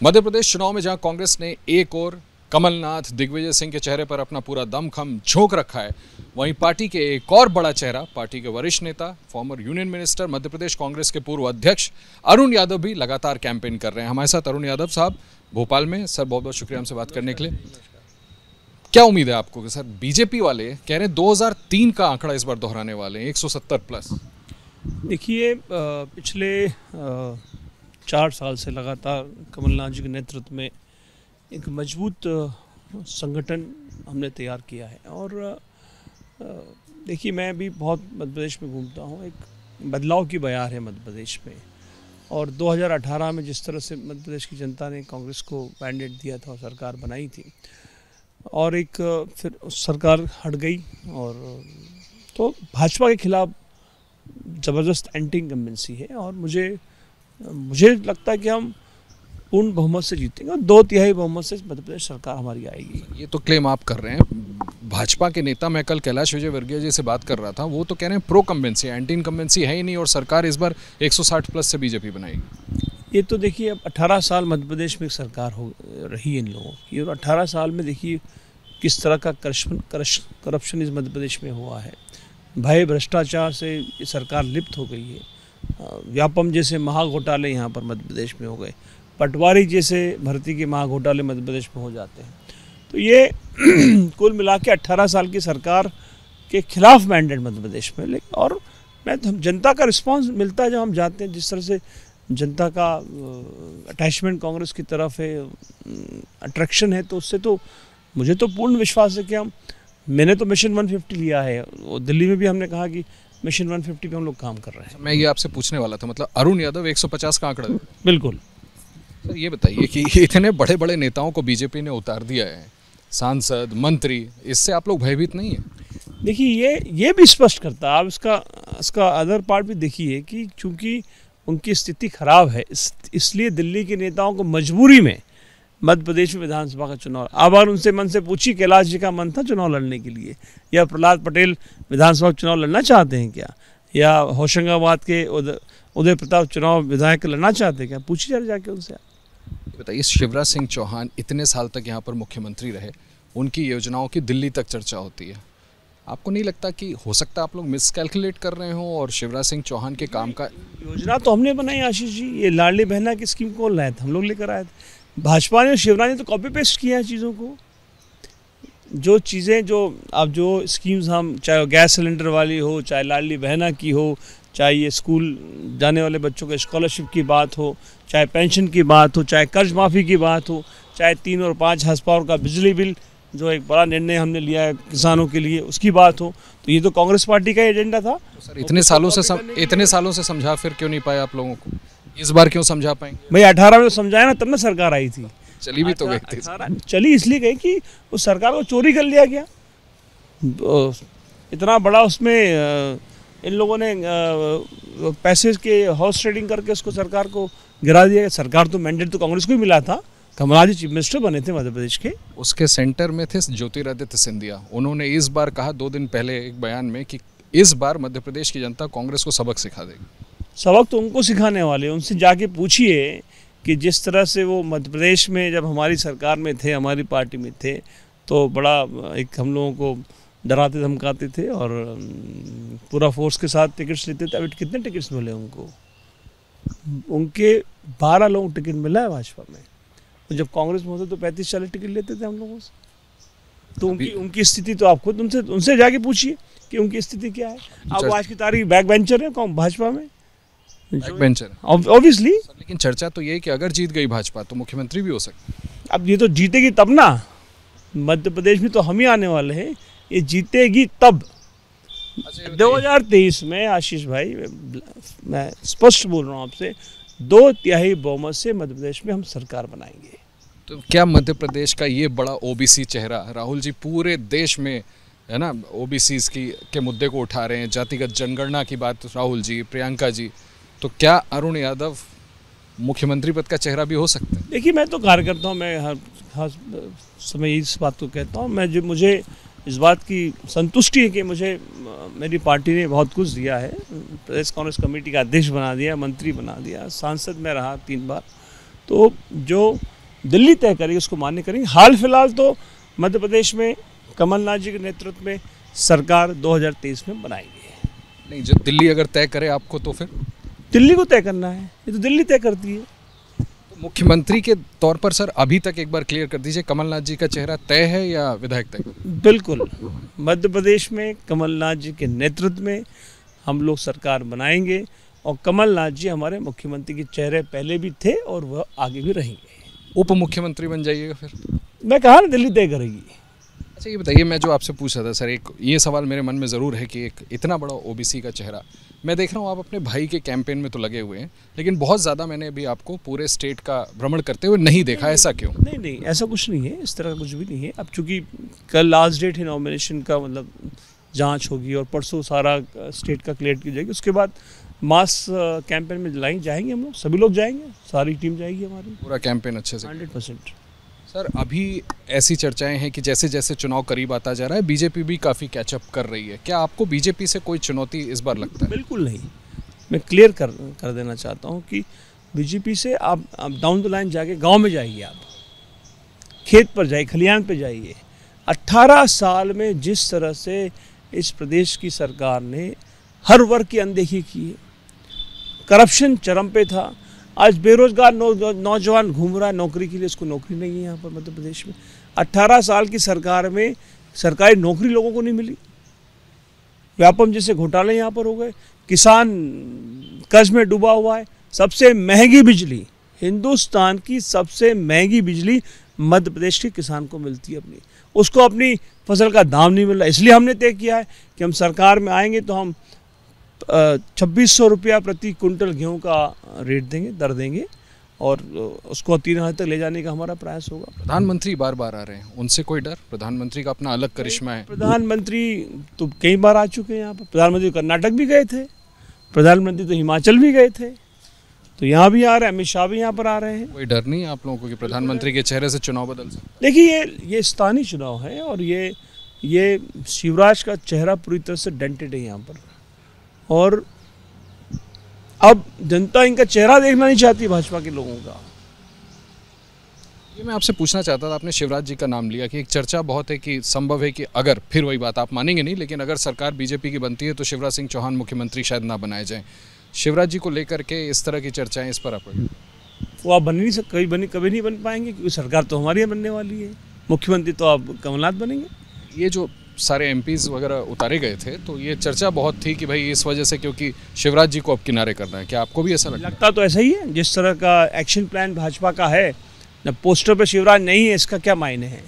मध्य प्रदेश चुनाव में जहां कांग्रेस ने एक और कमलनाथ दिग्विजय सिंह के चेहरे पर अपना पूरा दमखम झोंक रखा है, वहीं पार्टी के एक और बड़ा चेहरा, पार्टी के वरिष्ठ नेता, former union minister, Madhya Pradesh Congress के पूर्व अध्यक्ष अरुण यादव भी लगातार कैंपेन कर रहे हैं। हमारे साथ अरुण यादव साहब भोपाल में। सर, बहुत बहुत शुक्रिया हमसे बात करने के लिए। क्या उम्मीद है आपको कि सर बीजेपी वाले कह रहे हैं 2003 का आंकड़ा इस बार दोहराने वाले हैं, 170 प्लस? देखिए, पिछले 4 साल से लगातार कमलनाथ जी के नेतृत्व में एक मजबूत संगठन हमने तैयार किया है। और देखिए, मैं भी बहुत मध्य प्रदेश में घूमता हूँ, एक बदलाव की बयार है मध्य प्रदेश में। और 2018 में जिस तरह से मध्य प्रदेश की जनता ने कांग्रेस को मैंडेट दिया था और सरकार बनाई थी, और एक फिर सरकार हट गई, और तो भाजपा के खिलाफ ज़बरदस्त एंटी इनकम्बेंसी है। और मुझे लगता है कि हम पूर्ण बहुमत से जीतेंगे और 2/3 बहुमत से मध्य प्रदेश सरकार हमारी आएगी। ये तो क्लेम आप कर रहे हैं। भाजपा के नेता, मैं कल कैलाश विजयवर्गीय जी से बात कर रहा था, वो तो कह रहे हैं प्रो कम्बेंसी, एंटी इनकम्बेंसी है ही नहीं और सरकार इस बार 160 प्लस से बीजेपी बनाएगी। ये तो देखिए, अब 18 साल मध्य प्रदेश में एक सरकार हो रही है इन लोगों की, और 18 साल में देखिए किस तरह का करप्शन इस मध्य प्रदेश में हुआ है। भय भ्रष्टाचार से ये सरकार लिप्त हो गई है। व्यापम जैसे महाघोटाले यहाँ पर मध्य प्रदेश में हो गए, पटवारी जैसे भर्ती के महाघोटाले मध्य प्रदेश में हो जाते हैं। तो ये कुल मिला के 18 साल की सरकार के खिलाफ मैंडेट मध्य प्रदेश में। और जनता का रिस्पांस मिलता है जब हम जाते हैं, जिस तरह से जनता का अटैचमेंट कांग्रेस की तरफ है, अट्रैक्शन है, तो उससे तो मुझे तो पूर्ण विश्वास है कि मैंने तो मिशन 150 लिया है। दिल्ली में भी हमने कहा कि मिशन 150 पे हम लोग काम कर रहे हैं। मैं ये आपसे पूछने वाला था, मतलब अरुण यादव 150 का आंकड़ा? बिल्कुल। सर, ये बताइए कि इतने बड़े बड़े नेताओं को बीजेपी ने उतार दिया है, सांसद, मंत्री, इससे आप लोग भयभीत नहीं है? देखिए, ये भी स्पष्ट करता है। आप इसका अदर पार्ट भी देखिए कि चूंकि उनकी स्थिति खराब है, इसलिए दिल्ली के नेताओं को मजबूरी में मध्य प्रदेश में विधानसभा का चुनाव। अब अगर उनसे मन से पूछी, कैलाश जी का मन था चुनाव लड़ने के लिए, या प्रहलाद पटेल विधानसभा चुनाव लड़ना चाहते हैं क्या, या होशंगाबाद के उदय प्रताप चुनाव विधायक लड़ना चाहते हैं क्या? पूछिए जरा जाके उनसे। बताइए, शिवराज सिंह चौहान इतने साल तक यहाँ पर मुख्यमंत्री रहे, उनकी योजनाओं की दिल्ली तक चर्चा होती है। आपको नहीं लगता कि हो सकता है आप लोग मिसकैलकुलेट कर रहे हो और शिवराज सिंह चौहान के काम का? योजना तो हमने बनाई आशीष जी, ये लाडली बहना की स्कीम कौन लाए थे? हम लोग लेकर आए थे। भाजपा ने और शिवराज ने तो कॉपी पेस्ट किया है चीज़ों को। जो चीज़ें जो स्कीम्स हम, चाहे गैस सिलेंडर वाली हो, चाहे लाडली बहना की हो, चाहे ये स्कूल जाने वाले बच्चों के स्कॉलरशिप की बात हो, चाहे पेंशन की बात हो, चाहे कर्ज माफ़ी की बात हो, चाहे 3 और 5 हॉर्स पावर का बिजली बिल, जो एक बड़ा निर्णय हमने लिया है किसानों के लिए, उसकी बात हो, तो ये तो कांग्रेस पार्टी का एजेंडा था। तो सर, इतने सालों से समझा, फिर क्यों नहीं पाए आप लोगों को? इस बार क्यों समझा पाएंगे? भाई 18 में तो समझाया ना, तब ना सरकार आई थी। चली भी तो गई थी। चली इसलिए गई कि उस सरकार को चोरी कर लिया गया। इतना बड़ा उसमें इन लोगों ने पैसे के हॉर्स ट्रेडिंग करके उसको सरकार को गिरा दिया। सरकार तो मैंडेट तो कांग्रेस को ही मिला था, कमलनाथ जी चीफ मिनिस्टर बने थे मध्य प्रदेश के। उसके सेंटर में थे ज्योतिरादित्य सिंधिया। उन्होंने इस बार कहा 2 दिन पहले एक बयान में कि इस बार मध्य प्रदेश की जनता कांग्रेस को सबक सिखा देगी। सबक तो उनको सिखाने वाले, उनसे जाके पूछिए कि जिस तरह से वो मध्य प्रदेश में जब हमारी सरकार में थे, हमारी पार्टी में थे, तो बड़ा एक हम लोगों को डराते धमकाते थे और पूरा फोर्स के साथ टिकट्स लेते थे। अभी कितने टिकट्स मिले उनको? उनके 12 लोगों को टिकट मिला है भाजपा में। तो जब कांग्रेस में होते तो 35-40 टिकट लेते थे हम लोगों से। तो उनकी स्थिति तो आप खुद उनसे जाके पूछिए कि उनकी स्थिति क्या है। अब आज की तारीख बैक बेंचर है भाजपा में, ऑब्वियसली। लेकिन चर्चा तो ये है कि अगर जीत गई भाजपा तो मुख्यमंत्री भी हो सकती है। अब ये तो जीतेगी तब ना, मध्य प्रदेश में तो हम ही आने वाले हैं, ये जीतेगी तब। 2023 में आशीष भाई, मैं स्पष्ट बोल रहा हूँ आपसे, 2/3 बहुमत से मध्य प्रदेश में हम सरकार बनाएंगे। तो क्या मध्य प्रदेश का ये बड़ा ओबीसी चेहरा, राहुल जी पूरे देश में है ना ओबीसी के मुद्दे को उठा रहे हैं, जातिगत जनगणना की बात राहुल जी, प्रियंका जी, तो क्या अरुण यादव मुख्यमंत्री पद का चेहरा भी हो सकता है? देखिए, मैं तो कार्यकर्ता हूँ, मैं हर समय इस बात को कहता हूँ। मुझे इस बात की संतुष्टि है कि मुझे मेरी पार्टी ने बहुत कुछ दिया है। प्रदेश कांग्रेस कमेटी का अध्यक्ष बना दिया, मंत्री बना दिया, सांसद में रहा 3 बार। तो जो दिल्ली तय करेगी, उसको मान्य करेंगे। हाल फिलहाल तो मध्य प्रदेश में कमलनाथ जी के नेतृत्व में सरकार 2023 में बनाएगी। नहीं, जब दिल्ली अगर तय करे आपको तो फिर दिल्ली को तय करना है, ये तो दिल्ली तय करती है। तो मुख्यमंत्री के तौर पर सर अभी तक एक बार क्लियर कर दीजिए, कमलनाथ जी का चेहरा तय है या विधायक तय करें? बिल्कुल, मध्य प्रदेश में कमलनाथ जी के नेतृत्व में हम लोग सरकार बनाएंगे और कमलनाथ जी हमारे मुख्यमंत्री के चेहरे पहले भी थे और वह आगे भी रहेंगे। उप मुख्यमंत्री बन जाइएगा फिर? मैं कहा ना, दिल्ली तय करेगी। अच्छा ये बताइए, मैं जो आपसे पूछ रहा था सर, एक ये सवाल मेरे मन में ज़रूर है कि एक इतना बड़ा ओबीसी का चेहरा, मैं देख रहा हूँ आप अपने भाई के कैंपेन में तो लगे हुए हैं, लेकिन बहुत ज़्यादा मैंने अभी आपको पूरे स्टेट का भ्रमण करते हुए नहीं देखा। ऐसा क्यों? नहीं, ऐसा कुछ नहीं है, इस तरह का कुछ भी नहीं है। अब चूंकि कल लास्ट डेट है नॉमिनेशन का, मतलब जांच होगी और परसों सारा स्टेट का क्लियर की जाएगी, उसके बाद मास कैंपेन में जाएंगे हम लोग, सभी लोग जाएंगे, सारी टीम जाएगी हमारी, पूरा कैंपेन अच्छे से 100%। सर अभी ऐसी चर्चाएं हैं कि जैसे जैसे चुनाव करीब आता जा रहा है बीजेपी भी काफ़ी कैचअप कर रही है, क्या आपको बीजेपी से कोई चुनौती इस बार लगता है? बिल्कुल नहीं, मैं क्लियर कर देना चाहता हूँ कि बीजेपी से आप डाउन द लाइन जाके गांव में जाइए, आप खेत पर जाइए, खलिहान पे जाइए। 18 साल में जिस तरह से इस प्रदेश की सरकार ने हर वर्ग की अनदेखी की है, करप्शन चरम पे था, आज बेरोजगार नौजवान घूम रहा है नौकरी के लिए, उसको नौकरी नहीं है यहाँ पर मध्य प्रदेश में। 18 साल की सरकार में सरकारी नौकरी लोगों को नहीं मिली, व्यापम जैसे घोटाले यहाँ पर हो गए, किसान कर्ज में डूबा हुआ है, सबसे महंगी बिजली, हिंदुस्तान की सबसे महंगी बिजली मध्य प्रदेश के किसान को मिलती है, उसको अपनी फसल का दाम नहीं मिल रहा। इसलिए हमने तय किया है कि हम सरकार में आएंगे तो हम 2600 रुपया प्रति कुंटल गेहूं का रेट देंगे, दर देंगे, और उसको 3000 तक ले जाने का हमारा प्रयास होगा। प्रधानमंत्री बार बार आ रहे हैं, उनसे कोई डर? प्रधानमंत्री का अपना अलग करिश्मा है। प्रधानमंत्री तो कई बार आ चुके हैं यहाँ पर, प्रधानमंत्री कर्नाटक भी गए थे, प्रधानमंत्री तो हिमाचल भी गए थे, तो यहाँ भी आ रहे हैं, अमित शाह भी यहाँ पर आ रहे हैं। कोई डर नहीं है आप लोगों को कि प्रधानमंत्री के चेहरे से चुनाव बदल सकता है? देखिए, ये स्थानीय चुनाव है और ये शिवराज का चेहरा पूरी तरह से डेंटेड है यहाँ पर, और अब जनता इनका चेहरा देखना नहीं चाहती भाजपा के लोगों का। ये मैं आपसे पूछना चाहता था, आपने शिवराज जी का नाम लिया कि एक चर्चा बहुत है कि संभव है कि अगर, फिर वही बात आप मानेंगे नहीं, लेकिन अगर सरकार बीजेपी की बनती है तो शिवराज सिंह चौहान मुख्यमंत्री शायद ना बनाए जाएं। शिवराज जी को लेकर के इस तरह की चर्चाएं, इस पर आप? वो आप बन नहीं सकते, कभी नहीं बन पाएंगे, क्योंकि सरकार तो हमारी बनने वाली है, मुख्यमंत्री तो आप कमलनाथ बनेंगे। ये जो सारे एमपीज वगैरह उतारे गए थे तो ये चर्चा बहुत थी कि भाई इस वजह से, क्योंकि शिवराज जी को अब किनारे करना है, क्या आपको भी ऐसा लगता तो ऐसा ही है? जिस तरह का एक्शन प्लान भाजपा का है, न पोस्टर पे शिवराज नहीं है, इसका क्या मायने है?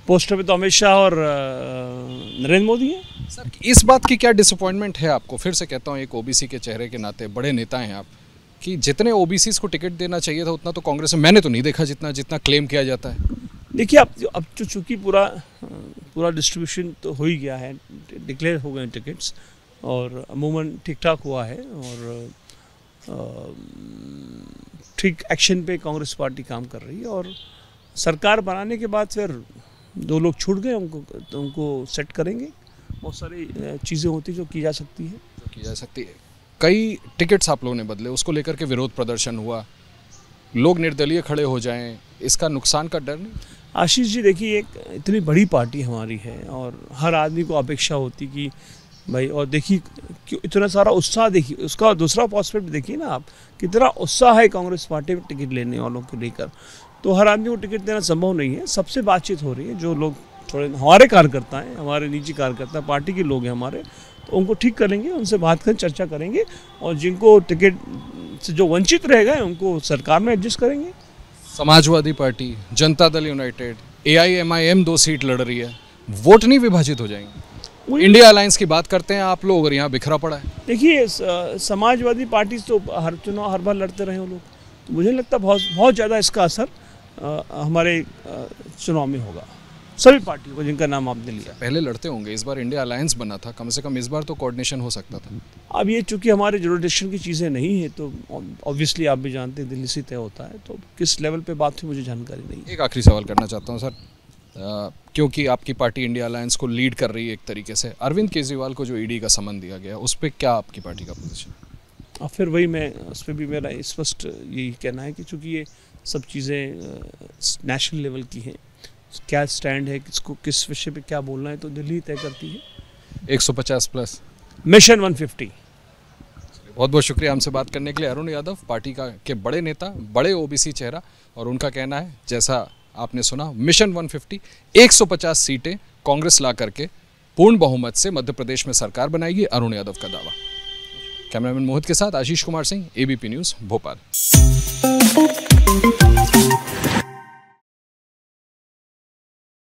पोस्टर पे तो अमित शाह और नरेंद्र मोदी है। सर इस बात की क्या डिसअपॉइंटमेंट है आपको? फिर से कहता हूँ, एक ओबीसी के चेहरे के नाते बड़े नेता हैं आप, कि जितने ओबीसी को टिकट देना चाहिए था उतना तो कांग्रेस में मैंने तो नहीं देखा जितना क्लेम किया जाता है। देखिए, अब तो चूँकि पूरा डिस्ट्रीब्यूशन तो हो ही गया है, डिक्लेयर हो गए टिकट्स, और अमूमन ठीक ठाक हुआ है, और ठीक एक्शन पे कांग्रेस पार्टी काम कर रही है, और सरकार बनाने के बाद फिर 2 लोग छूट गए, उनको सेट करेंगे। बहुत सारी चीज़ें होती जो की जा सकती है। कई टिकट्स आप लोगों ने बदले, उसको लेकर के विरोध प्रदर्शन हुआ, लोग निर्दलीय खड़े हो जाएं, इसका नुकसान का डर नहीं? आशीष जी, देखिए, एक इतनी बड़ी पार्टी हमारी है और हर आदमी को अपेक्षा होती कि भाई, और देखिए क्यों इतना सारा उत्साह, देखिए उसका दूसरा पॉस्पेक्ट देखिए ना आप, कितना उत्साह है कांग्रेस पार्टी में टिकट लेने वालों को लेकर। तो हर आदमी को टिकट देना संभव नहीं है, सबसे बातचीत हो रही है। जो लोग थोड़े हमारे कार्यकर्ता हैं, हमारे निजी कार्यकर्ता, पार्टी के लोग हैं हमारे, तो उनको ठीक करेंगे, उनसे बात कर चर्चा करेंगे, और जिनको टिकट से जो वंचित रह गए उनको सरकार में एडजस्ट करेंगे। Samajwadi party, Janata Dal United, AIMIM 2 seat लड़ रही है, वोट नहीं विभाजित हो जाएंगे? इंडिया अलायंस की बात करते हैं आप लोग और यहाँ बिखरा पड़ा है। देखिए, समाजवादी पार्टी तो हर चुनाव हर बार लड़ते रहे वो लोग, तो मुझे नहीं लगता बहुत ज़्यादा इसका असर हमारे चुनाव में होगा, सभी पार्टियों को जिनका नाम आपने लिया। पहले लड़ते होंगे, इस बार इंडिया अलायंस बना था, कम से कम इस बार तो कोऑर्डिनेशन हो सकता था। अब ये चूंकि हमारे जुरिडिक्शन की चीज़ें नहीं है, तो ऑब्वियसली आप भी जानते हैं दिल्ली से तय होता है, तो किस लेवल पे बात हुई मुझे जानकारी नहीं है। एक आखिरी सवाल करना चाहता हूँ सर, क्योंकि आपकी पार्टी इंडिया अलायंस को लीड कर रही है एक तरीके से, अरविंद केजरीवाल को जो ईडी का समन दिया गया, उस पर क्या आपकी पार्टी का पोजीशन? अब फिर वही, मैं उस पर भी मेरा स्पष्ट यही कहना है कि चूँकि ये सब चीज़ें नेशनल लेवल की हैं। क्या स्टैंड है, किसको किस विषय पे क्या बोलना है, तो दिल्ली तय करती है। 150 प्लस मिशन 150। बहुत बहुत शुक्रिया हमसे बात करने के लिए। अरुण यादव पार्टी के बड़े नेता, बड़े ओबीसी चेहरा, और उनका कहना है जैसा आपने सुना, मिशन 150 150 सीटें कांग्रेस ला करके पूर्ण बहुमत से मध्य प्रदेश में सरकार बनाएगी, अरुण यादव का दावा। कैमरामैन मोहित के साथ आशीष कुमार सिंह, एबीपी न्यूज़ भोपाल।